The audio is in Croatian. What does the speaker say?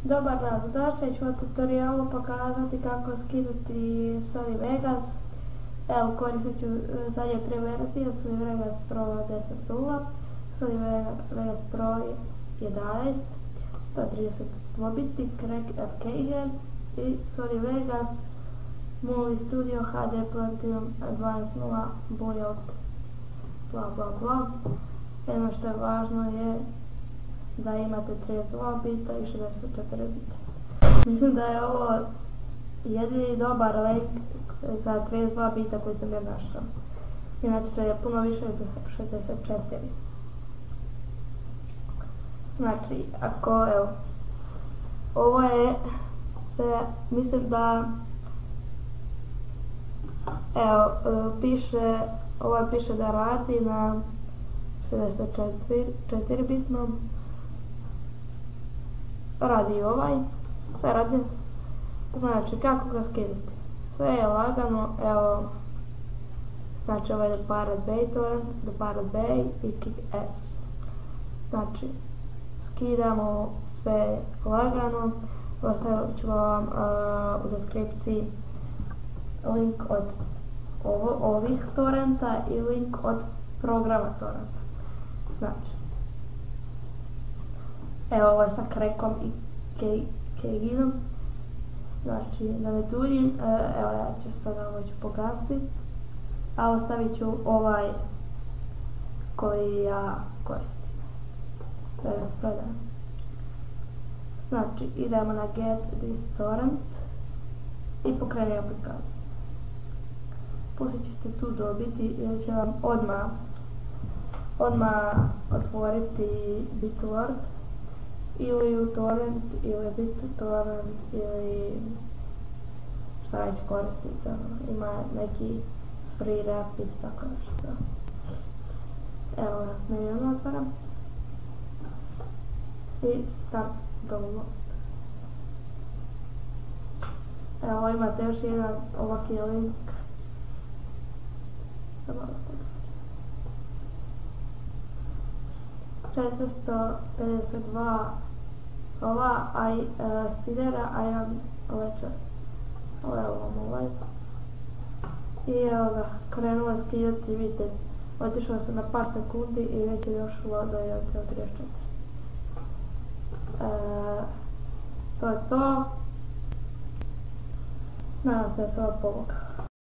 Dobar dan, danas ću u tutorialu pokazati kako skinuti Sony Vegas. Evo, koristit ću zadnje tri verzije, Sony Vegas Pro 10.0, Sony Vegas Pro 11, 132-bitnik Rec Arcade i Sony Vegas Movie Studio HD Platinum 12.0 Boyot bla bla bla. Jedno što je važno je da imate 32 bita i 64 bita. Mislim da je ovo jedini dobar link za 32 bita koji sam ja našao. Inače je puno više za 64. Znači, evo, ovo je sve, mislim da, evo, piše da radi na 64 bitnom. Radi sve radi. Znači, kako ga skinuti? Sve je lagano, evo, znači ovaj je Pirate Bay torrent, Pirate Bay i Kick-Ass. Znači, skidamo sve lagano, ostavit ću vam u deskripciji link od ovih torrenta i link od programa torrenta. Znači, evo ovo je sa Crecom i Keginom. Znači, da ne duljim, evo ja ću sada ovo pogasiti, a ostavit ću ovaj koji ja koristim. Da ga spredam. Znači, idemo na Get this torrent i pokreni aplikaciju. Poslije ćete tu dobiti, jer će vam odmah otvoriti BitTorrent ili uTorrent ili BitTorrent ili šta već koristite, ima neki free rapid, tako nešto. Evo, ne otvaram i start download. Evo, imate još jedan ovaki link. 452 ova Sidera, a jedan Ledger. Evo vam ovaj. I evo ga, krenuo skidati, vidite, otišao sam na par sekundi i već je još loadao 1.34. To je to. Nadam se da sam vam pomogla.